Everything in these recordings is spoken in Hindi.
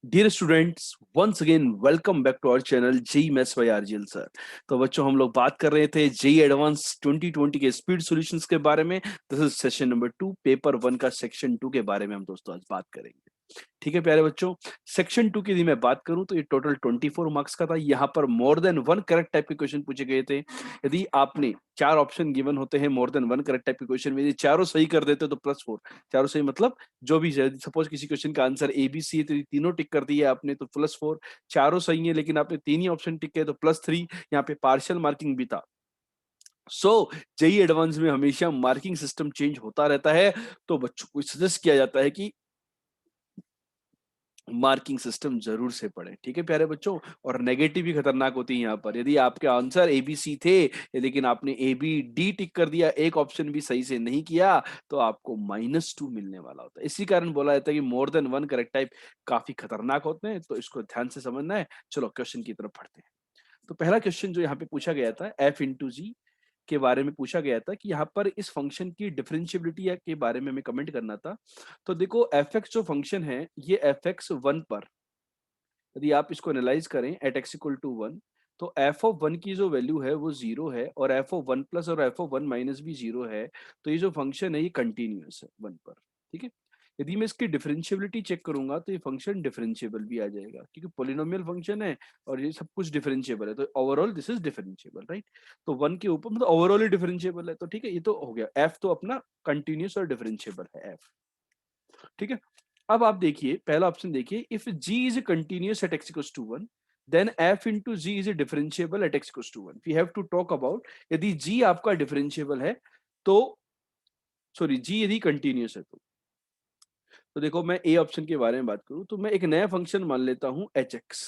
Dear students, once again welcome back to our channel JEE maths by RGL sir. तो बच्चों, हम लोग बात कर रहे थे जेई एडवांस 2020 के स्पीड सॉल्यूशंस के बारे में। This is session number 2, paper 1 का सेक्शन 2 के बारे में हम दोस्तों आज बात करेंगे। ठीक है प्यारे बच्चों, सेक्शन 2 की यदि मैं बात करूं तो ये टोटल 24 मार्क्स का था। यहाँ पर more than one correct type के क्वेश्चन पूछे गए थे। यदि आपने 4 ऑप्शन गिवन होते हैं more than one correct type के क्वेश्चन में, यदि चारों सही कर देते तो +4। चारों सही मतलब जो भी, सपोज किसी क्वेश्चन का आंसर ए बी सी है तो ये तीनों टिक कर दिए आपने तो +4। चारों सही है लेकिन आपने तीन ही ऑप्शन टिक किए तो +3। यहाँ पे पार्शियल मार्किंग भी था। सो जेई एडवांस में हमेशा मार्किंग सिस्टम चेंज होता रहता है, तो बच्चों को सजेस्ट किया जाता है कि मार्किंग सिस्टम जरूर से पढ़ें। ठीक है प्यारे बच्चों, और नेगेटिव भी खतरनाक होती है यहाँ पर। यदि आपके आंसर ए बी सी थे लेकिन आपने ए बी डी टिक कर दिया, एक ऑप्शन भी सही से नहीं किया, तो आपको -2 मिलने वाला होता है। इसी कारण बोला जाता है कि more than one correct type काफी खतरनाक होते हैं, तो इसको ध्यान से समझना है। चलो क्वेश्चन की तरफ बढ़ते हैं। तो पहला क्वेश्चन जो यहाँ पे पूछा गया था एफ इंटू जी के बारे में पूछा गया था कि यहाँ पर इस फंक्शन की डिफरेंशियबिलिटी के बारे में हमें कमेंट करना था। तो देखो, एफ एक्स जो फंक्शन है ये एफ एक्स 1 पर, यदि आप इसको एनालाइज करें एट एक्स इक्वल टू 1, तो एफ ऑफ 1 की जो वैल्यू है वो 0 है और एफ ऑफ 1 प्लस और एफ ऑफ 1 माइनस भी 0 है। तो ये जो फंक्शन है ये कंटिन्यूअस है 1 पर। ठीक है, यदि मैं इसकी डिफरेंशियबिलिटी चेक करूंगा तो ये फंक्शन डिफरेंशिएबल भी आ जाएगा, क्योंकि पोलिनोमियल फंक्शन है और ये सब कुछ डिफरेंशिएबल है, तो overall this is differentiable, right. तो 1 के ऊपर मतलब ओवरऑल ही डिफरेंशिएबल है, तो ठीक है, ये तो हो गया। एफ तो अपना कंटिन्यूअस और डिफरेंशिएबल है एफ। ठीक है, अब आप देखिए पहला ऑप्शन देखिए, if g is continuous at x equals to 1, then f into g is differentiable at x equals to 1। We have to talk about, यदि g आपका डिफरेंशिएबल है तो, सॉरी, g यदि कंटिन्यूअस है तो देखो, मैं ए ऑप्शन के बारे में बात करूं तो मैं एक नया फंक्शन मान लेता हूं hx।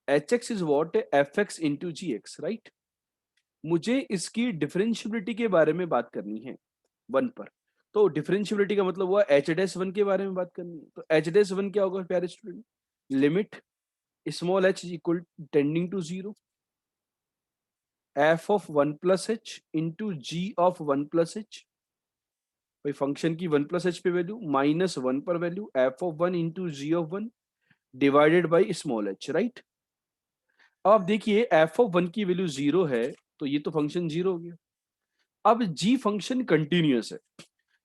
hx is what, fx into gx, right. मुझे इसकी डिफरेंशियबिलिटी के बारे में बात करनी है 1 पर। तो डिफरेंशियबिलिटी का मतलब हुआ एच डैश 1 के बारे में बात करनी है। तो एच डैश 1 क्या होगा प्यारे student? Limit small h equal tending to 0, f of 1 plus h into g of 1 plus h. भाई फंक्शन की 1 प्लस एच पे वैल्यू, -1 पर value, f of 1 into g of 1 divided by small h, right. अब आप देखिए एफ ऑफ 1 की वैल्यू 0 है, तो ये तो फंक्शन 0 हो गया। अब g फंक्शन कंटिन्यूअस है।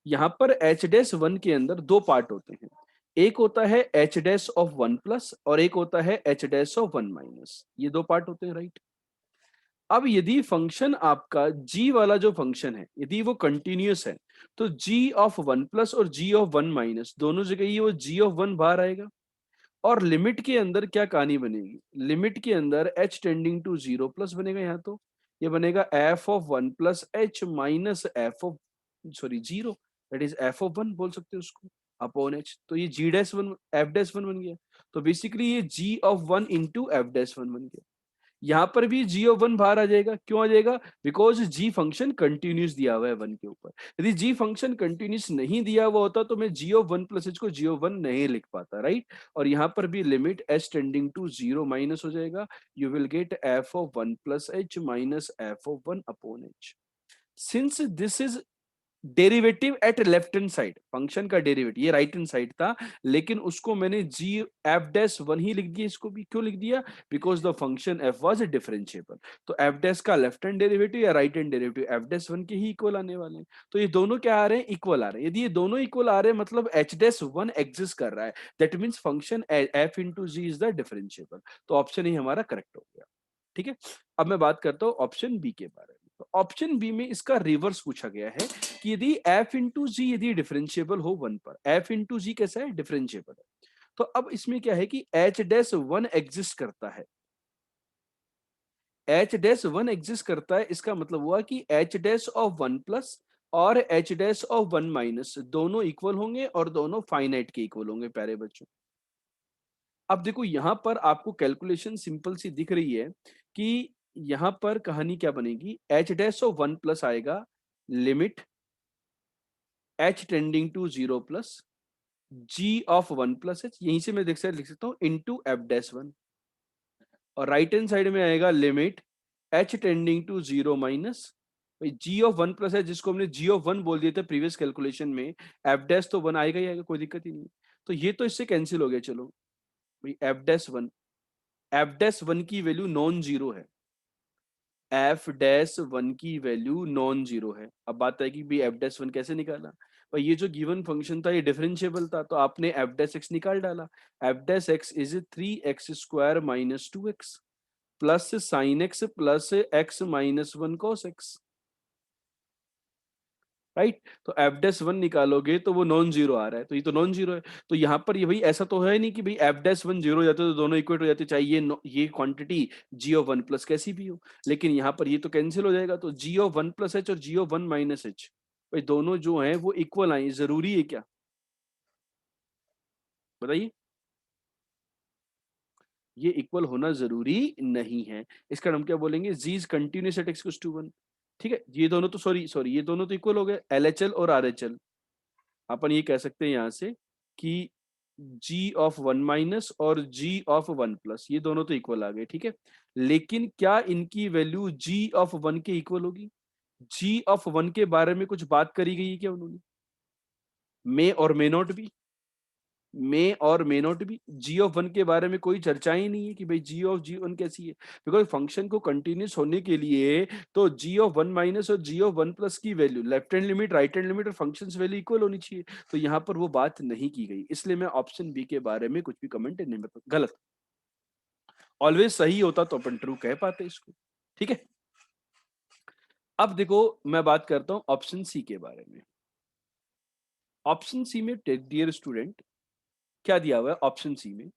यहाँ पर एच डैश 1 के अंदर दो पार्ट होते हैं, एक होता है एच डैश ऑफ 1 प्लस और एक होता है एच डैश ऑफ 1 माइनस। ये दो पार्ट होते हैं, राइट। अब यदि फंक्शन आपका g वाला जो फंक्शन है यदि वो कंटिन्यूअस है, तो g ऑफ 1 प्लस और g ऑफ 1 माइनस दोनों जगह ही वो g ऑफ 1 बाहर आएगा। और लिमिट के अंदर क्या कहानी बनेगी, लिमिट के अंदर h टेंडिंग टू 0 प्लस बनेगा। यहाँ तो ये बनेगा f of 1 plus h minus F of, sorry, 0, that is f of 1 बोल सकते हो उसको, अपॉन h। तो ये g डैश 1 f डैश 1 बन गया। तो बेसिकली ये g of 1 into f dash 1 बन गया। यहाँ पर भी g ऑफ 1 बाहर आ जाएगा। क्यों आ जाएगा? बिकॉज g फंक्शन कंटिन्यूस दिया हुआ है 1 के ऊपर। यदि g फंक्शन कंटिन्यूस नहीं दिया हुआ होता तो मैं g ऑफ 1 प्लस h को g ऑफ 1 नहीं लिख पाता, राइट। और यहाँ पर भी limit h tending to 0 minus हो जाएगा। You will get f of 1 plus h minus f of 1 upon h। Since this is derivative at left hand side, function का डेरिवेटिव ये राइट हैंड साइड था, लेकिन उसको मैंने जी एफ डैश 1 ही लिख दिया। इसको भी क्यों लिख दिया? Because the function F was differentiable. तो एफ डैश का लेफ्ट हैंड डेरिवेटिव या right hand derivative F dash 1 के ही इक्वल आने वाले हैं। तो ये दोनों क्या आ रहे हैं? इक्वल आ रहे हैं। यदि ये दोनों इक्वल आ रहे हैं मतलब एच डैश 1 एग्जिस्ट कर रहा है, that means function f into g is the differentiable. तो ऑप्शन ही हमारा करेक्ट हो गया। ठीक है, अब मैं बात करता हूं ऑप्शन बी के बारे में। तो ऑप्शन बी में इसका रिवर्स पूछा गया है कि यदि f इंटू जी यदि डिफरेंशिएबल हो 1 पर, f इंटू जी कैसा है? डिफरेंशिएबल है। तो अब इसमें क्या है कि h डैश 1 एग्जिस्ट करता है, h डैश 1 एग्जिस्ट करता है, इसका मतलब हुआ कि h डैश ऑफ 1 प्लस और h डैश ऑफ 1 माइनस दोनों इक्वल होंगे और दोनों फाइनाइट के इक्वल होंगे प्यारे बच्चों। अब देखो यहां पर आपको कैलकुलेशन सिंपल सी दिख रही है कि यहां पर कहानी क्या बनेगी, h डैश ऑफ 1 प्लस आएगा, limit h tending to 0 plus g of 1 plus h, यहीं से मैं लिख सकता हूं इंटू एफ डैश 1। और राइट हैंड साइड में आएगा limit h tending to 0 minus g of 1 plus है, जिसको हमने g ऑफ 1 बोल दिया था प्रीवियस कैलकुलेशन में, एफ डैश तो 1 आएगा ही आएगा, कोई दिक्कत ही नहीं। तो ये तो इससे कैंसिल हो गया। चलो भाई एफ डैश वन की वैल्यू नॉन जीरो है, एफ डैश वन की वैल्यू नॉन जीरो है। अब बात है कि भाई एफ डैश वन कैसे निकाला, भाई ये जो गिवन फंक्शन था ये डिफरेंशिएबल था, तो आपने एफ डैश एक्स निकाल डाला। F dash x is 3x² - 2x plus sine x plus x - 1 cos x, right. तो एफ डैश वन निकालोगे तो वो नॉन जीरो आ रहा है, तो ये तो नॉन जीरो है। तो यहाँ पर ये भाई ऐसा तो है नहीं कि भाई एफ डैश वन जीरो हो जाते तो दोनों इक्वेट हो जाते, चाहे ये quantity g of one plus कैसी भी हो, लेकिन यहाँ पर ये तो कैंसिल हो जाएगा। तो जी ऑफ वन प्लस एच और जी ऑफ वन माइनस एच, भाई दोनों जो है वो इक्वल आए, जरूरी है क्या, बताइए। ये इक्वल होना जरूरी नहीं है। इसका हम क्या बोलेंगे, g is continuous at x to one. ठीक है, ये दोनों तो सॉरी सॉरी ये दोनों तो इक्वल हो गए, एल एच एल और आर एच एल। अपन ये कह सकते हैं यहाँ से कि g ऑफ वन माइनस और g ऑफ वन प्लस ये दोनों तो इक्वल आ गए, ठीक है। लेकिन क्या इनकी वैल्यू g ऑफ वन के इक्वल होगी, g ऑफ वन के बारे में कुछ बात करी गई है क्या उन्होंने, मे और मे नॉट भी, मे और मे नॉट भी, जी ऑफ वन के बारे में कोई चर्चा ही नहीं है कि भाई जी ऑफ जी वन कैसी है। बिकॉज फंक्शन को कंटिन्यूस होने के लिए तो जी ऑफ वन माइनस और जी ऑफ वन प्लस की value, left hand limit right hand limit और फंक्शन वैल्यू इक्वल होनी चाहिए। तो यहाँ पर वो बात नहीं की गई, इसलिए मैं ऑप्शन बी के बारे में कुछ भी कमेंट नहीं बता, गलत। ऑलवेज सही होता तो अपन ट्रू कह पाते इसको, ठीक है। अब देखो मैं बात करता हूं ऑप्शन सी के बारे में। ऑप्शन सी में डियर स्टूडेंट क्या दिया हुआ है ऑप्शन सी में,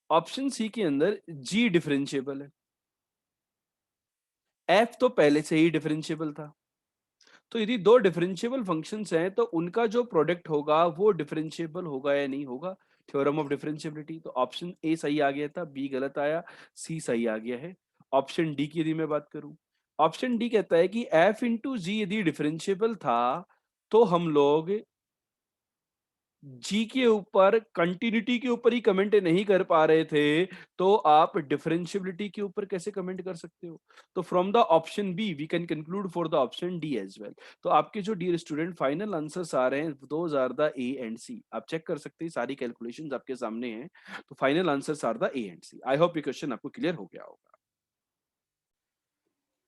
ऑप्शन सी के अंदर जी डिफरेंशिएबल है, एफ तो पहले से ही डिफरेंशिएबल था। तो यदि दो डिफरेंशिएबल फंक्शंस हैं तो उनका जो प्रोडक्ट होगा वो डिफरेंशिएबल होगा या नहीं होगा, थ्योरम ऑफ डिफरेंशिएबिलिटी। तो ऑप्शन ए सही आ गया था, बी गलत आया, सी सही आ गया है। ऑप्शन डी की यदि मैं बात करूं, ऑप्शन डी कहता है कि एफ इंटू जी यदि डिफरेंशिएबल था तो हम लोग जी के ऊपर कंटिन्यूटी के ऊपर ही कमेंट नहीं कर पा रहे थे, तो आप डिफरेंशियबिलिटी के ऊपर कैसे कमेंट कर सकते हो। तो from the option b we can conclude for the option d as well. तो आपके जो डियर स्टूडेंट फाइनल आंसर्स आ रहे हैं those are the a and c, आप चेक कर सकते हैं, सारी कैलकुलेशंस आपके सामने हैं। तो final answers are the a and C. I hope ये क्वेश्चन आपको क्लियर हो गया होगा।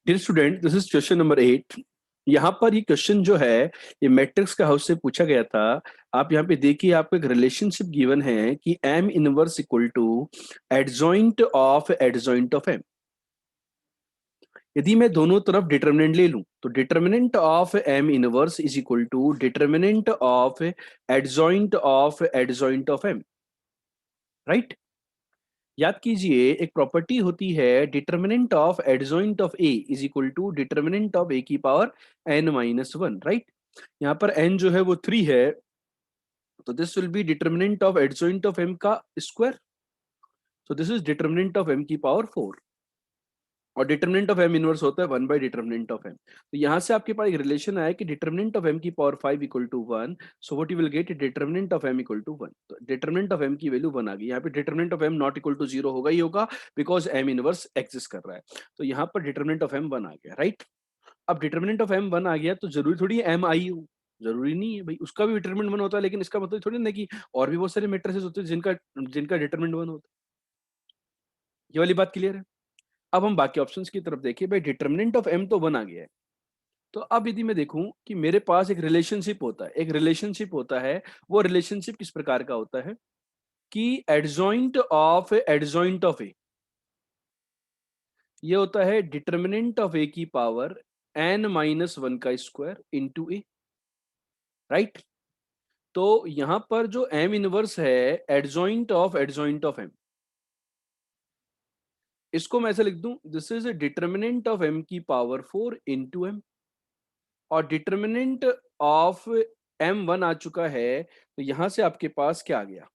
Dear student this is question number 8। यहाँ पर ये क्वेश्चन जो है ये मैट्रिक्स का हाउस से पूछा गया था। आप यहाँ पे देखिए आपको एक रिलेशनशिप गिवन है कि m inverse equal to adjoint of m. यदि मैं दोनों तरफ डिटर्मिनेंट ले लूं तो determinant of m inverse is equal to determinant of adjoint of m, right. याद कीजिए एक प्रॉपर्टी होती है determinant of adjoint of a is equal to determinant of ए की power N minus one, right. यहाँ पर एन जो है वो 3 है, तो this will be determinant of adjoint of m का square, so this is determinant of M की पावर 4, और डिटर्मिनेंट ऑफ एम इनवर्स होता है 1 बाई डिटर्मिनेंट ऑफ एम। तो यहाँ से आपके पास एक रिलेशन आया कि डिटर्मिनेंट ऑफ एम की power 5 equal to 1, so what you will get determinant of M equal to 1। तो डिटर्मिनेंट ऑफ एम की वैल्यू 1 आ गई। यहाँ पे determinant of M not equal to 0 होगा ही होगा, बिकॉज एम इनवर्स एग्जिस्ट कर रहा है। तो यहाँ पर डिटर्मिनेंट ऑफ एम 1 आ गया, राइट। अब डिटर्मिनेंट ऑफ एम 1 आ गया तो जरूरी थोड़ी एम आई हो, जरूरी नहीं है भाई, उसका भी डिटरमिनेंट 1 होता है, लेकिन इसका मतलब थोड़ी ना कि और भी बहुत सारे मैट्रिसेस होते हैं जिनका जिनका डिटरमिनेंट 1 होता है। ये वाली बात क्लियर है। अब हम बाकी ऑप्शंस की तरफ देखिए, भाई डिटर्मिनेंट ऑफ एम तो 1 आ गया है। तो अब यदि मैं देखूं कि मेरे पास एक रिलेशनशिप होता है, एक रिलेशनशिप होता है, वो रिलेशनशिप किस प्रकार का होता है कि एडजॉइंट ऑफ ए, ये होता है डिटर्मिनेंट ऑफ ए की पावर एन माइनस वन का स्क्वायर इंटू ए, राइट। तो यहां पर जो एम इनवर्स है एडजॉइंट ऑफ एम, इसको मैं ऐसे लिख दूं, this is determinant of M की पावर 4 इंटू एम, और डिटर्मिनेंट ऑफ एम 1 आ चुका है, तो यहां से आपके पास क्या आ गया,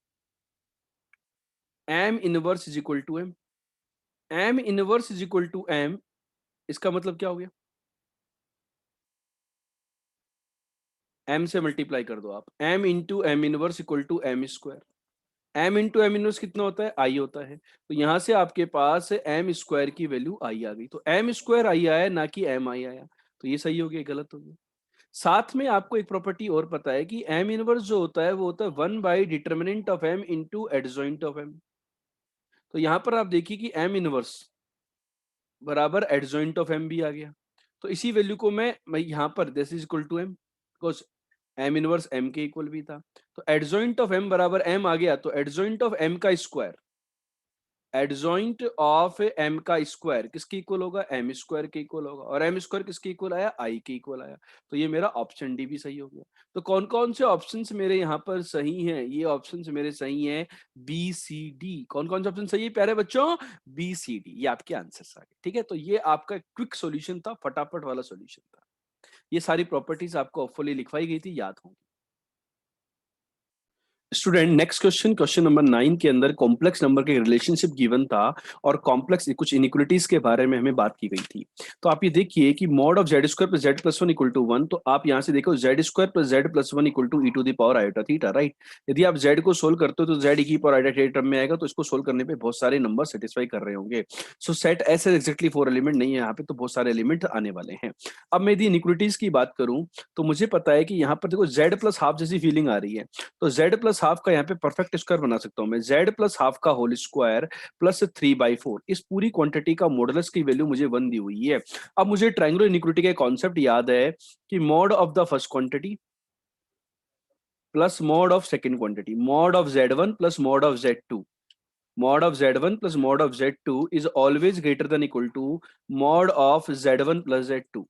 M inverse is equal to M. M inverse is equal to M, इसका मतलब क्या हो गया, एम से मल्टीप्लाई कर दो आप, M into M inverse equal to M square. M into M inverse कितना होता है, आई होता है। तो यहां से आपके पास एम स्क्वायर की वैल्यू आई आ गई, तो एम स्क्वायर आई आया ना कि एम आई आया। तो ये सही हो गया, गलत हो गया। साथ में आपको एक प्रॉपर्टी और पता है कि एम इनवर्स जो होता है वो होता है 1 by determinant of M into adjoint of M. तो यहाँ पर आप देखिए कि m इनवर्स बराबर एडजॉइंट ऑफ m भी आ गया। तो इसी वैल्यू को मैं यहाँ पर this is equal to m, because m inverse m के इक्वल भी था। तो एडजॉइंट ऑफ m बराबर m आ गया, तो एडजॉइंट ऑफ m का स्क्वायर, एडजॉइंट ऑफ m का स्क्वायर किसके इक्वल होगा, m स्क्वायर के इक्वल होगा, और m स्क्वायर किसके इक्वल आया, i के इक्वल आया। तो ये मेरा ऑप्शन डी भी सही हो गया। तो कौन कौन से ऑप्शंस मेरे यहाँ पर सही हैं, ये ऑप्शंस मेरे सही हैं बी सी डी। कौन कौन से ऑप्शन सही है प्यारे बच्चों, बी सी डी, ये आपके आंसर्स आ गए। ठीक है, तो ये आपका क्विक सॉल्यूशन था, फटाफट वाला सॉल्यूशन था। ये सारी प्रॉपर्टीज आपको होपफुली लिखवाई गई थी, याद होंगी। Student next question, question number 9 के अंदर कॉम्प्लेक्स नंबर के रिलेशनशिप गिवन था और कॉम्प्लेक्स कुछ इनइक्वालिटीज के बारे में हमें बात की गई थी। तो आप ये देखिए कि mod of Z square plus Z plus one equal to 1, तो आप यहाँ से देखो Z square plus Z plus one equal to e to the power iota theta, right. यदि आप जेड को सोल्व करते हो तो जेड की पावर आयोटा थीटा टर्म में आएगा, तो इसको सोल्व करने पे बहुत सारे नंबर सेटिस्फाई कर रहे होंगे। सो सेट ऐसे एक्जैक्टली 4 एलिमेंट नहीं है यहाँ पे, तो बहुत सारे एलिमेंट आने वाले हैं। अब मैं यदि इनइक्वालिटीज की बात करूं तो मुझे पता है कि यहाँ पर देखो जेड प्लस हाफ जैसी फीलिंग आ रही है, तो z प्लस हाफ का यहाँ पे परफेक्ट स्क्वायर बना सकता हूं मैं, z प्लस हाफ का होल स्क्वायर प्लस 3/4। इस पूरी क्वांटिटी का मॉडुलस की वैल्यू मुझे 1 दी हुई है। अब मुझे ट्रायंगुलर इनइक्वालिटी का कॉन्सेप्ट याद है कि mod of the first quantity plus mod of second quantity, mod of z1 plus mod of z2, mod of z1 plus mod of z2 is always greater than equal to mod of z1 plus z2,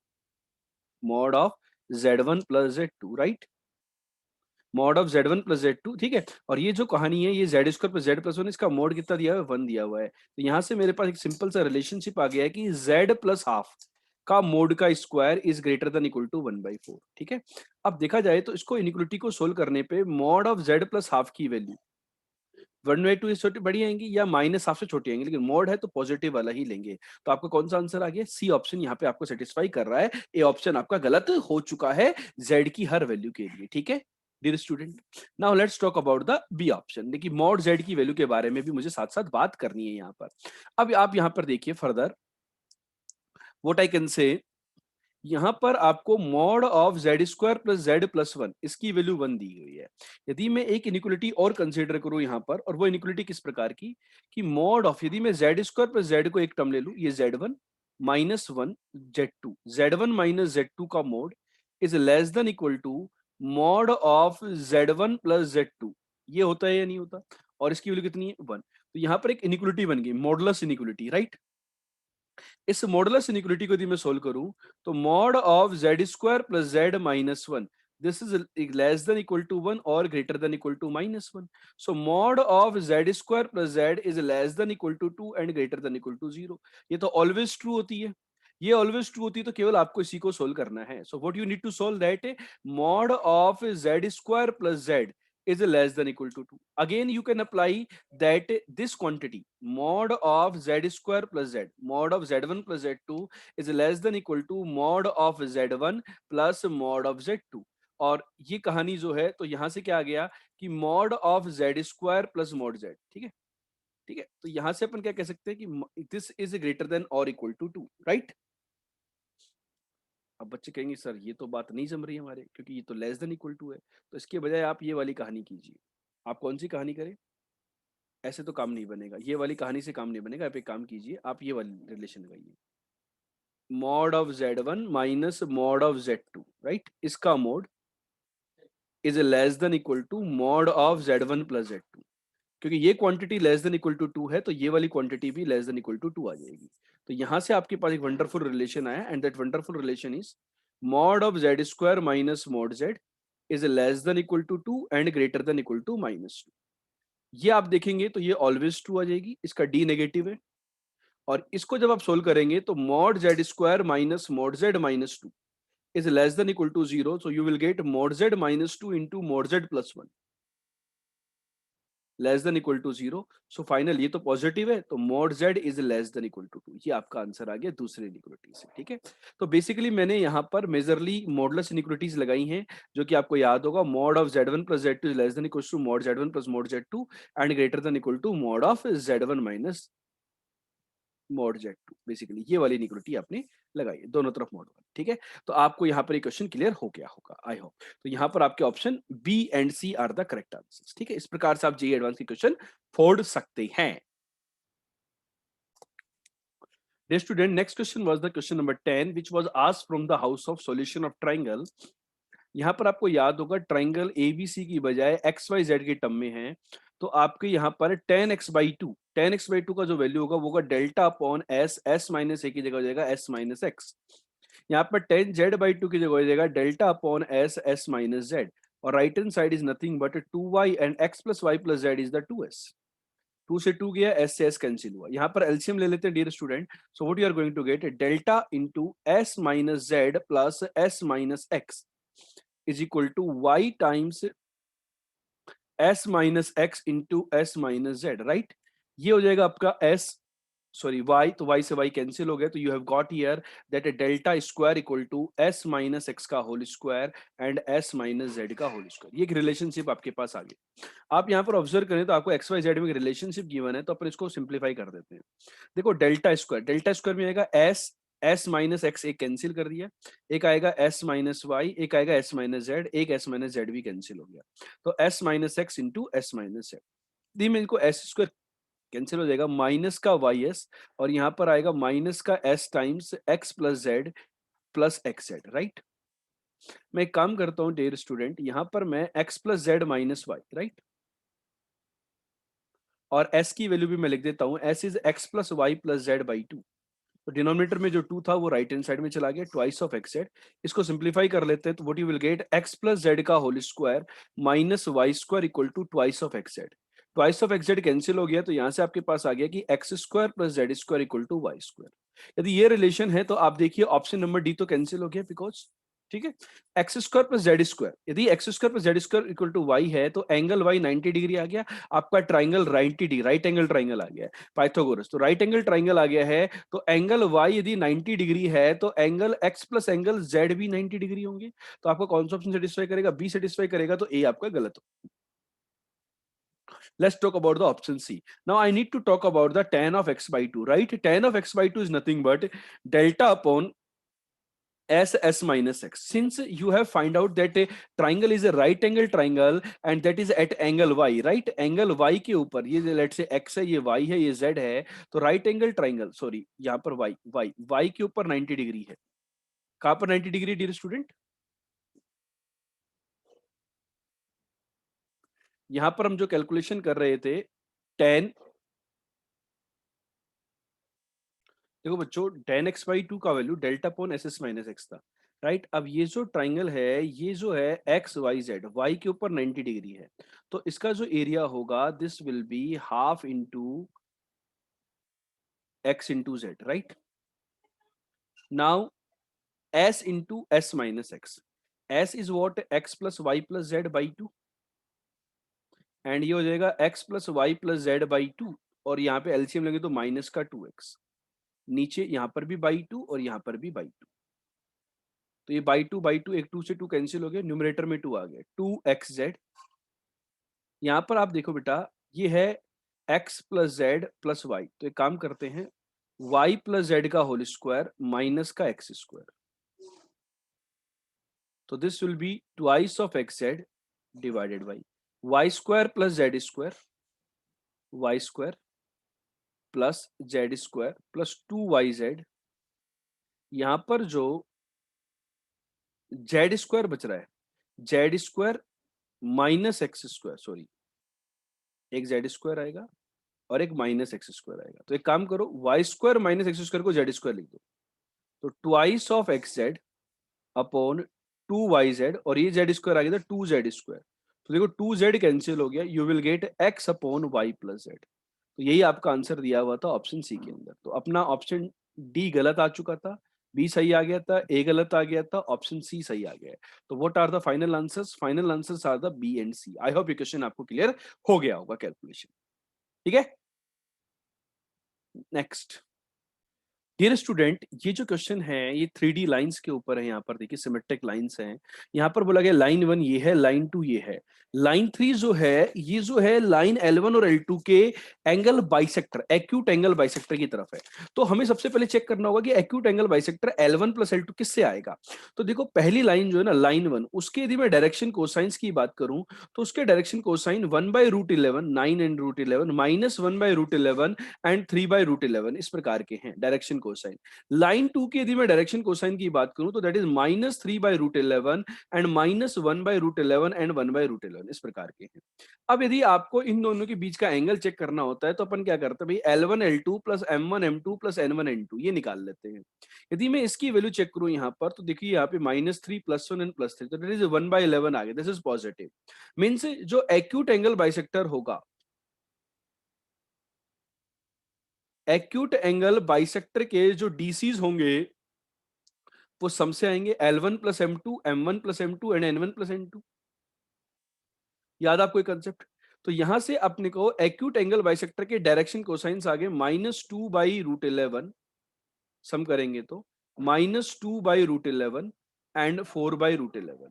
mod of z1 plus z2, right। Mod of z1 plus z2, ठीक है। और ये जो कहानी है, ये z square plus z plus one, इसका मॉड कितना दिया हुआ है, 1 दिया हुआ है। तो यहाँ से मेरे पास एक सिंपल सा रिलेशनशिप आ गया है कि z प्लस हाफ का मोड का square is greater than equal to 1/4, ठीक है। अब देखा जाए तो इसको इनइक्वालिटी को सोल्व करने पे mod of z plus half की वैल्यू 1/2 से छोटी बड़ी आएंगी या माइनस हाफ से छोटी आएंगी, लेकिन मोड है तो पॉजिटिव वाला ही लेंगे। तो आपका कौन सा आंसर आ गया, सी ऑप्शन यहाँ पे आपको सेटिस्फाई कर रहा है। ए ऑप्शन आपका गलत हो चुका है जेड की हर वैल्यू के लिए, ठीक है dear student. Now let's talk about the B option. देखिए मॉड जेड की वैल्यू के बारे में भी मुझे साथ साथ बात करनी है यहाँ पर। अब आप यहाँ पर देखिए further what I can say, यहाँ पर आपको mod of Z square plus Z plus one, इसकी वैल्यू 1 दी हुई है। यदि मैं एक इनिक्वालिटी और कंसीडर करूं यहाँ पर, और वो इनिक्वालिटी किस प्रकार की कि मॉड ऑफ, यदि मैं जेड स्क्वायर प्लस जेड को एक टर्म ले लूं, ये z1 minus one z2, z1 minus z2 का mod is less than equal to mod of z1 plus z2, ये होता है या नहीं होता, और इसकी वैल्यू कितनी है 1। तो यहाँ पर एक इनिक्वालिटी बन गई, मॉडुलस इनिक्वालिटी, राइट। इस मॉडुलस इनिक्वालिटी को यदि मैं सोल्व करूं तो mod of Z square plus Z minus one, this is less than equal to 1 और greater than equal to -1। So mod of Z square plus Z is less than equal to 2 and greater than equal to 0। ये तो ऑलवेज ट्रू होती है, ये ऑलवेज ट्रू होती है, तो केवल आपको इसी को सोल्व करना है। So what you need to solve that, mod of Z square plus Z is less than equal to 2. Again you can apply that this quantity mod of z square plus z, mod of z1 plus z2 is less than equal to mod of z1 plus mod of z2। और ये कहानी जो है, तो यहां से क्या आ गया कि mod of z square plus mod z, ठीक है, ठीक है। तो यहां से अपन क्या कह सकते हैं कि दिस इज ग्रेटर देन और इक्वल टू 2, राइट। अब बच्चे कहेंगे सर ये तो बात नहीं जम रही हमारे, क्योंकि ये तो लेस देन इक्वल टू है। तो इसके बजाय आप ये वाली कहानी कीजिए। आप कौन सी कहानी करें, ऐसे तो काम नहीं बनेगा, ये वाली कहानी से काम नहीं बनेगा। आप एक काम कीजिए, आप ये वाली रिलेशन लगाइए, mod of z1 minus mod of z2, right. इसका mod is less than equal to mod of z1 plus z2। क्योंकि ये quantity less than equal to 2 है, तो ये वाली क्वांटिटी भी लेस देन इक्वल टू 2 आ जाएगी। तो यहां से आपके पास एक वंडरफुल रिलेशन आया, and that wonderful relation is mod of z square minus mod z is less than equal to 2 and greater than equal to -2। ये आप देखेंगे तो ये ऑलवेज ट्रू आ जाएगी, इसका डी नेगेटिव है। और इसको जब आप सोल्व करेंगे तो mod Z square minus mod Z minus two is less than equal to 0, so you will get mod Z minus two into mod Z plus one less than equal to 0। So final ये तो पॉजिटिव है, तो mod Z is less than equal to 2। ये आपका आंसर आ गया दूसरे इनिक्वालिटी से, ठीक है। तो बेसिकली मैंने यहाँ पर मेजरली मॉडुलस इनिक्वालिटीज लगाई हैं, जो कि आपको याद होगा, mod of z1 plus z2 is less than equal to mod z1 plus mod z2 and greater than equal to mod of z1 minus mod z2। Basically ये वाली इनिक्वालिटी आपने लगाई है, दोनों तरफ मॉड वन, ठीक है। तो आपको यहाँ पर एक क्वेश्चन क्लियर हो गया होगा, आई होप। तो यहाँ पर आपके option B and C are the correct answers, ठीक है। इस प्रकार से आप जेईई एडवांस की क्वेश्चन फोड़ सकते हैं। Dear student, next question was the question number 10, which was asked from the house of solution of triangle. यहाँ पर आपको याद होगा ट्राइंगल एबीसी की बजाय एक्स वाई जेड के टर्म में है, तो आपके यहाँ पर टेन एक्स बाई टू का जो वैल्यू होगा वो होगा delta upon s, s minus a की जगह हो जाएगा एस माइनस एक्स। यहाँ पर टेन जेड बाई टू की जगह हो जाएगा delta upon s, s minus z, और right hand side is nothing but two y and x plus Y plus Z is the two s. Two से टू गया, एस से एस कैंसिल हुआ। यहाँ पर एलसीएम ले लेते हैं dear student. So what you are going to get delta into S minus z plus s minus x is equal to y times s minus x into S minus z, right. ये हो जाएगा आपका s, सॉरी y, तो y से y कैंसिल हो गया, तो you have got here that delta square equal to s minus x का whole square and s minus z का होल स्क्वायर। ये एक रिलेशनशिप आपके पास आ गई। आप यहाँ पर ऑब्जर्व करें तो आपको एक्स वाई जेड में एक रिलेशनशिप गिवन है, तो अपन इसको सिंप्लीफाई कर देते हैं। देखो डेल्टा स्क्वायर में आएगा एस, एस माइनस एक्स एक कैंसिल कर दिया, एक आएगा एस माइनस वाई, एक आएगा एस माइनस जेड, एक एस माइनस जेड भी कैंसिल हो गया, तो s minus x into S minus z. दी में इनको एस स्क्वायर कैंसिल हो जाएगा, माइनस का वाई एस, और यहाँ पर आएगा माइनस का S times x plus Z plus x Z, right. मैं एक काम करता हूँ डियर स्टूडेंट, यहाँ पर मैं X plus Z minus Y, right, और s की वैल्यू भी मैं लिख देता हूं, s is x plus Y plus Z by two. तो डिनोमिनेटर में जो 2 था वो राइट हैंड साइड में चला गया, ट्वाइस ऑफ एक्स जेड। इसको सिंप्लीफाई कर लेते हैं तो what you will get x plus Z का whole square minus y square equal to twice of x z. Twice of x z cancel हो गया, तो यहां से आपके पास आ गया कि x square plus Z square equal to y square. यदि ये रिलेशन है तो आप देखिए ऑप्शन नंबर डी तो कैंसिल हो गया, बिकॉज ठीक है, x square plus Z square, यदि x square plus Z square equal to y है तो एंगल वाई 90 डिग्री आ गया, आपका triangle 90 degree right angle triangle आ गया है, पाइथागोरस। तो राइट एंगल ट्राइंगल आ गया है, तो एंगल वाई यदि 90 डिग्री है तो angle x plus angle Z भी 90 डिग्री होंगे। तो आपका कौन सा ऑप्शन सेटिस्फाई करेगा? बी सेटिस्फाई करेगा, तो ए आपका गलत हो। Let's talk about the option C. Now I need to talk about the tan of x by 2, right? Tan of x by 2 is nothing but delta upon s minus x. Since you have find out that a triangle is a right angle triangle and that is at angle y, right? Angle y के ऊपर ये let's say x है, ये y है, ये z है, तो right angle triangle, sorry यहाँ पर y के ऊपर 90 डिग्री है। कहाँ पर 90 डिग्री डियर स्टूडेंट? यहाँ पर हम जो कैलकुलेशन कर रहे थे tan, देखो बच्चों tan x बाई 2 का value delta upon s s minus x था, राइट। अब ये जो ट्राइंगल है, ये जो है एक्स वाई जेड, वाई के ऊपर 90 डिग्री है, तो इसका जो एरिया होगा this will be half into X into Z, right. Now S into S minus X, S is what X plus Y plus Z by two, and ये हो जाएगा X plus Y plus Z by two, और यहाँ पे एलसीएम लगे तो माइनस का 2x, नीचे यहाँ पर भी बाई टू और यहाँ पर भी बाई टू, तो ये बाई टू एक 2 से 2 कैंसिल हो गया, न्यूमरेटर में 2 आ गया, 2xz। यहाँ पर आप देखो बेटा, ये है x plus Z plus Y, तो एक काम करते हैं y प्लस जेड का होल स्क्वायर माइनस का एक्स स्क्वायर, तो this will be twice of x Z divided by Y square plus Z square, Y square plus Z square plus 2yz। यहाँ पर जो जेड स्क्वायर बच रहा है, Z square minus x square, sorry एक जेड स्क्वायर आएगा और एक माइनस एक्स स्क्वायर आएगा, तो एक काम करो Y square minus x square को जेड स्क्वायर लिख दो, तो twice of x Z upon 2yz, और ये जेड स्क्वायर आ गया था 2z स्क्वायर, तो देखो 2z कैंसिल हो गया, you will get x upon Y plus Z. तो यही आपका आंसर दिया हुआ था ऑप्शन सी के अंदर। तो अपना ऑप्शन डी गलत आ चुका था, बी सही आ गया था, ए गलत आ गया था, ऑप्शन सी सही आ गया है। तो what are the final answers? Final answers are the B and C. I hope ये क्वेश्चन आपको क्लियर हो गया होगा कैलकुलेशन, ठीक है। नेक्स्ट डियर स्टूडेंट, ये जो क्वेश्चन है ये 3D लाइंस के ऊपर है। यहाँ पर देखिए सिमेट्रिक लाइंस हैं, यहाँ पर बोला गया लाइन 1 ये है, लाइन 2 ये है, लाइन 3 जो है ये जो है लाइन L1 और L2 के angle bisector, acute angle bisector की तरफ है। तो हमें सबसे पहले चेक करना होगा कि acute angle bisector L1 plus L2 किससे आएगा। तो देखो पहली लाइन जो है ना लाइन 1, उसके यदि मैं डायरेक्शन कोसाइंस की बात करूं तो उसके डायरेक्शन कोसाइन 1/√11 9 एंड √11 -1/√11 एंड 3/√11 इस प्रकार के हैं डायरेक्शन कोसाइन। लाइन 2 की यदि मैं डायरेक्शन कोसाइन की बात करूं तो दैट इज -3/√11 एंड -1/√11 एंड 1/√11, इस प्रकार के हैं। अब यदि आपको इन दोनों के बीच का एंगल चेक करना होता है तो अपन क्या करते हैं भाई, L1 L2 plus M1 M2 plus N1 N2 ये निकाल लेते हैं। यदि मैं इसकी वैल्यू चेक करूं यहाँ पर तो देखिए यहाँ पे -3 +1 एंड +3, तो दैट इज 1/11 आ गया, दिस इज पॉजिटिव। मीन्स जो एक्यूट एंगल बाइसेक्टर होगा, एक्यूट एंगल बाइसेक्टर के जो डीसीज होंगे वो सम से आएंगे L1 + M2 M1 + M2 and N1 + N2। याद आपको कंसेप्ट? तो यहां से अपने को एक्यूट एंगल बाइसेक्टर के डायरेक्शन कोसाइंस आ गए -2/√11, सम करेंगे तो -2/√11 एंड 4/√11।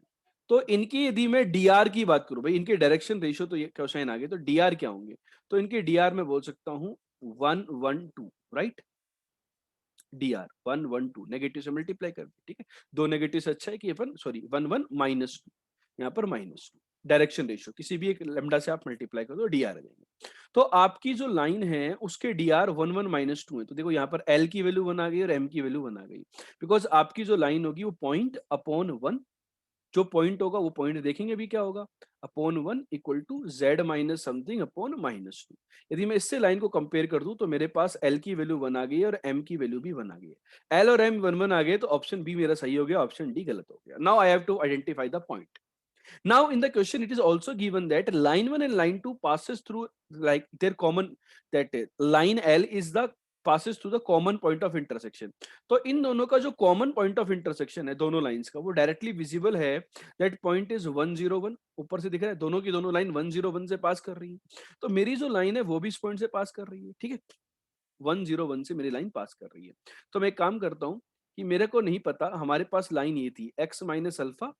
तो इनकी यदि मैं डीआर की बात करूं भाई, इनके डायरेक्शन रेशियो तो ये कोसाइन आ गए, तो डीआर क्या होंगे? तो इनके डीआर में बोल सकता हूं 1 1 2, राइट? डीआर 1 1 2 नेगेटिव से मल्टीप्लाई कर दी, ठीक है। दो नेगेटिव से अच्छा है कि अपन सॉरी 1 1 -2, यहाँ पर -2 डायरेक्शन रेशियो किसी भी एक लेमडा से आप मल्टीप्लाई कर दो, डीआर आ जाएंगे। तो आपकी जो लाइन है उसके डीआर 1 1 -2 है, तो देखो यहाँ पर एल की वैल्यू 1 आ गई और एम की वैल्यू 1 आ गई, बिकॉज आपकी जो लाइन होगी वो पॉइंट अपॉन 1, जो पॉइंट होगा वो पॉइंट देखेंगे अभी क्या होगा, upon 1 equal to z minus something upon -2। यदि मैं इससे लाइन को कंपेयर कर दूं तो मेरे पास l की वैल्यू 1 आ गई है और m की वैल्यू भी 1 आ गई है। l और m 1 1 आ गए तो ऑप्शन बी मेरा सही हो गया, ऑप्शन डी गलत हो गया। Now I have to identify the point. Now in the question it is also given that line 1 and line 2 passes through like their common, that line L is the passes through the common point of intersection। तो इन दोनों का जो कॉमन पॉइंट ऑफ इंटरसेक्शन है दोनों लाइंस का वो डायरेक्टली विजिबल है, दैट पॉइंट इज 101। ऊपर से दिख रहा है दोनों की दोनों लाइन 101 से पास कर रही है, तो मेरी जो लाइन है वो भी इस पॉइंट से पास कर रही है, ठीक है। 101 से मेरी लाइन पास कर रही है। तो मैं एक काम करता हूं कि मेरे को नहीं पता, हमारे पास लाइन ये थी x minus alpha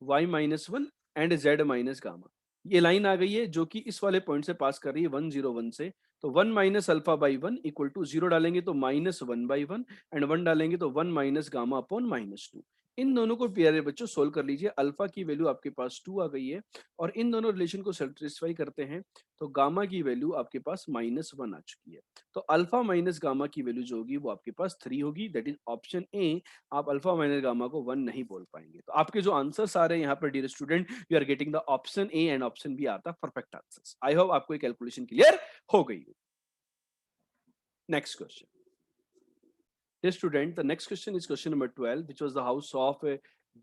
y-1 and z minus gamma, ये लाइन आ गई है जो कि इस वाले पॉइंट से पास कर रही है 101 से। तो 1 minus alpha by 1 equal to 0 डालेंगे तो -1/1 एंड 1 डालेंगे तो 1 माइनस गामा अपॉन -2। इन दोनों को प्यारे बच्चों सोल्व कर लीजिए, अल्फा की वैल्यू आपके पास 2 आ गई है और इन दोनों रिलेशन को सेटिस्फाई करते हैं तो गामा की वैल्यू आपके पास -1 आ चुकी है। तो अल्फा माइनस गामा की वैल्यू जो होगी वो आपके पास 3 होगी, दैट इज ऑप्शन ए। आप अल्फा माइनस गामा को 1 नहीं बोल पाएंगे। तो आपके जो आंसर्स आ रहे हैं यहाँ पर dear student, you are getting the option A and option B आता परफेक्ट आंसर्स। आई होप आपको ये कैलकुलेशन क्लियर हो गई हो। Next question dear student, the next question is question number 12, which was the house of a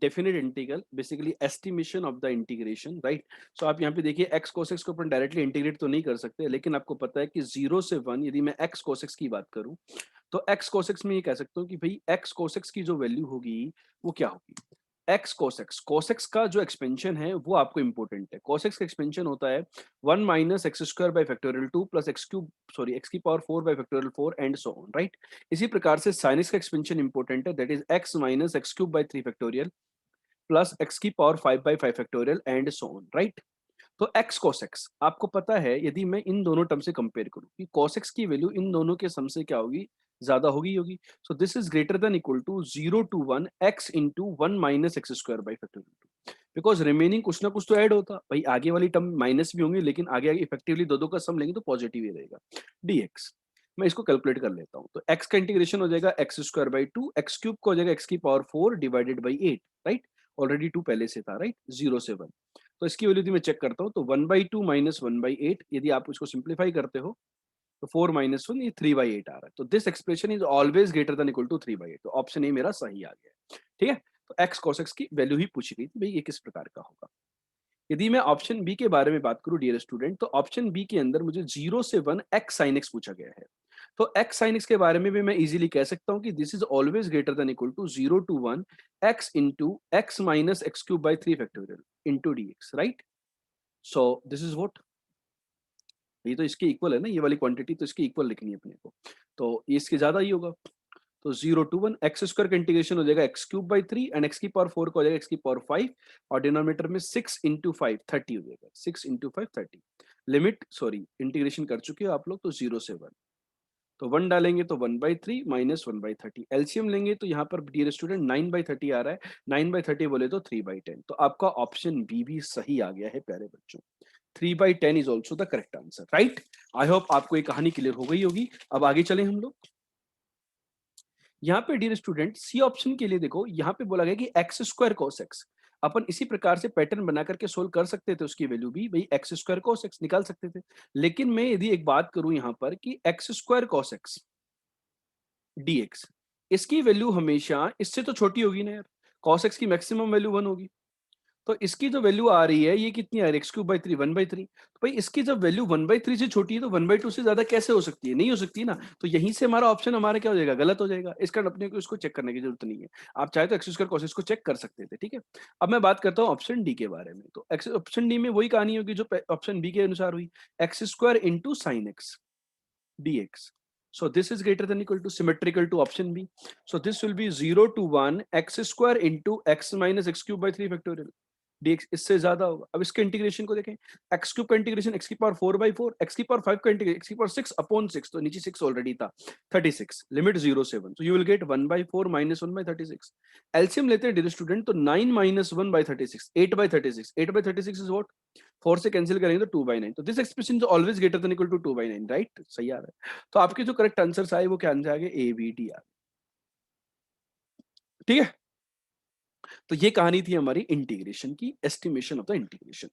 definite integral, basically estimation of the integration, right? So आप यहाँ पे देखिए x cos x को अपन डायरेक्टली इंटीग्रेट तो नहीं कर सकते, लेकिन आपको पता है कि 0 से 1 यदि मैं x cos x की बात करूं तो x cos x में ये कह सकता हूँ कि भाई x cos x की जो वैल्यू होगी वो क्या होगी, x cos x का जो एक्सपेंशन है वो आपको इंपॉर्टेंट है। cos x का एक्सपेंशन होता है 1 minus x square by factorial 2 plus x cube sorry x की power 4 by factorial 4 and so on, right. इसी प्रकार से sin x का एक्सपेंशन इंपॉर्टेंट है, that is x minus x cube by 3 factorial plus x की power 5 by 5 factorial and so on, right. तो x cos x आपको पता है, यदि मैं इन दोनों टर्म से कंपेयर करूं कि cos x की वैल्यू इन दोनों के सम से क्या होगी, ज्यादा होगी। So this is greater than equal to 0 to 1 x into 1 minus x square by factorial 2, because remaining कुछ ना कुछ तो ऐड होता भाई, आगे वाली टर्म माइनस भी होंगी लेकिन आगे आगे इफेक्टिवली दो का सम लेंगे तो पॉजिटिव ही रहेगा dx। मैं इसको कैलकुलेट कर लेता हूँ, तो x का इंटीग्रेशन हो जाएगा x square by 2, x cube का हो जाएगा एक्स की power 4 divided by 8, right. Already 2 पहले से था, राइट, 0 से 1। तो इसकी वैल्यू यदि मैं चेक करता हूँ तो 1/2 माइनस 1/8, यदि आप इसको सिंप्लीफाई करते हो तो 4 माइनस 1 ये 3/8 आ रहा है। तो this expression is always greater than equal to 3/8, तो ऑप्शन ए मेरा सही आ गया है, ठीक है। तो x cos x की वैल्यू ही पूछी गई थी भाई ये किस प्रकार का होगा। यदि मैं ऑप्शन बी के बारे में बात करूं डियर स्टूडेंट, तो ऑप्शन बी के अंदर मुझे 0 से 1 x sin x पूछा गया है। तो x sin x के बारे में भी मैं इजीली कह सकता हूं कि this is always greater than equal to 0 to 1 x into x minus x cube by 3 factorial into dx, right. So this is what, ये तो इसके इक्वल है ना, ये वाली क्वांटिटी तो इसके इक्वल लिखनी है अपने को, तो ये इसके ज्यादा ही होगा। तो 0 to 1 एक्स स्क्वायर का इंटीग्रेशन हो जाएगा x cube by 3 and x की पावर 4 का हो जाएगा एक्स की पावर 5 और डिनोमिनेटर में 6 into 5 30 हो जाएगा, 6 into 5 30। लिमिट सॉरी इंटीग्रेशन कर चुके हो आप लोग, तो 0 से 1, तो 1 डालेंगे तो 1/3 माइनस 1/30, एलसीएम लेंगे तो यहाँ पर डियर स्टूडेंट 9/30 आ रहा है, 9/30 बोले तो 3/10, तो आपका ऑप्शन बी भी सही आ गया है प्यारे बच्चों। 3/10 is also the correct answer, right. I hope आपको ये कहानी क्लियर हो गई होगी। अब आगे चले हम लोग। यहाँ पे डियर स्टूडेंट सी ऑप्शन के लिए देखो, यहाँ पे बोला गया कि एक्स स्क्वायर कोस एक्स। अपन इसी प्रकार से पैटर्न बना करके सोल्व कर सकते थे, उसकी वैल्यू भी भाई एक्स स्क्वायर कोस एक्स निकाल सकते थे। लेकिन मैं यदि एक बात करूं यहाँ पर कि x square cos x dx, इसकी वैल्यू हमेशा इससे तो छोटी होगी ना यार, cos x की मैक्सिमम वैल्यू 1 होगी। तो इसकी जो वैल्यू आ रही है ये कितनी आ रही है, एक्स क्यूब बाई थ्री, 1/3। तो भाई इसकी जब वैल्यू 1/3 से छोटी है तो 1/2 से ज्यादा कैसे हो सकती है, नहीं हो सकती ना। तो यहीं से हमारा ऑप्शन हमारा क्या हो जाएगा, गलत हो जाएगा। इसका अपने को इसको चेक करने की जरूरत नहीं है, आप चाहे तो एक्स स्क्वायर कॉस को चेक कर सकते थे, ठीक है। अब मैं बात करता हूँ ऑप्शन डी के बारे में। तो ऑप्शन डी में वही कहानी होगी जो ऑप्शन बी के अनुसार हुई, x square into sine x dx. So this is greater than equal to symmetrical to option B. So this will be 0 to 1 x square into x minus x cube by 3 factorial dx, इससे ज्यादा होगा। अब इसके इंटीग्रेशन को देखें, x क्यूब का इंटीग्रेशन x की पावर 4/4, x की पावर 5 का इंटीग्रेशन x की पावर 6/6, तो नीचे 6 ऑलरेडी था, 36 लिमिट 0 से 1, तो you will gate 1/4 minus 1/36। LCM लेते हैं डियर स्टूडेंट, तो 9 माइनस 1/36, 8/36, 8/36 इज व्हाट, 4 से कैंसिल करेंगे तो 2/9। तो this expression is always greater than equal to 2/9, right, सही आ रहा है। तो आपके जो करेक्ट आंसर आए वो क्या आंसर आ गए, ए बी डी आ, ठीक है। तो ये कहानी थी हमारी इंटीग्रेशन की, एस्टिमेशन ऑफ द इंटीग्रेशन।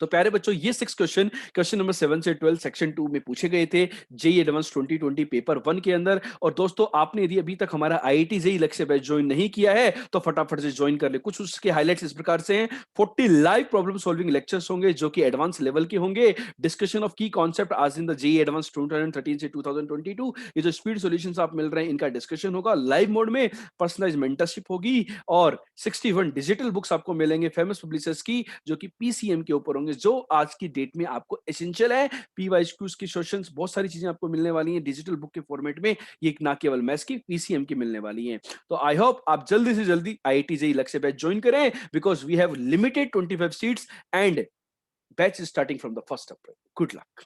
तो प्यारे बच्चों ये 6 क्वेश्चन, क्वेश्चन नंबर 7 से 12 सेक्शन 2 में पूछे गए थे जेई एडवांस 2020 पेपर 1 के अंदर। और दोस्तों आपने यदि अभी तक हमारा आईआईटी जेई लक्ष्य बैच ज्वाइन नहीं किया है तो फटाफट से ज्वाइन कर ले। कुछ उसके हाइलाइट्स इस प्रकार से हैं, 40 लाइव प्रॉब्लम सॉल्विंग लेक्चर्स होंगे जो कि एडवांस लेवल के होंगे, डिस्कशन ऑफ की कॉन्सेप्ट आज इन द जेई एडवांस 2013 से 2022, ये जो स्पीड सॉल्यूशंस आप मिल रहे हैं इनका डिस्कशन होगा लाइव मोड में, पर्सनलाइज मेंटरशिप होगी और 61 डिजिटल बुक्स आपको मिलेंगे फेमस पब्लिशर्स की जो कि पीसीएम के ऊपर होंगे, जो आज की डेट में आपको एसेंशियल है। पीवाईक्यूज की क्वेश्चंस बहुत सारी चीजें आपको मिलने वाली हैं डिजिटल बुक के फॉर्मेट में, ये ना केवल मैथ्स की पीसीएम की मिलने वाली हैं। तो आई होप आप जल्दी से जल्दी IIT JEE Lakshya batch join करें because we have limited 25 seats and batch is starting from the 1st April. Good luck.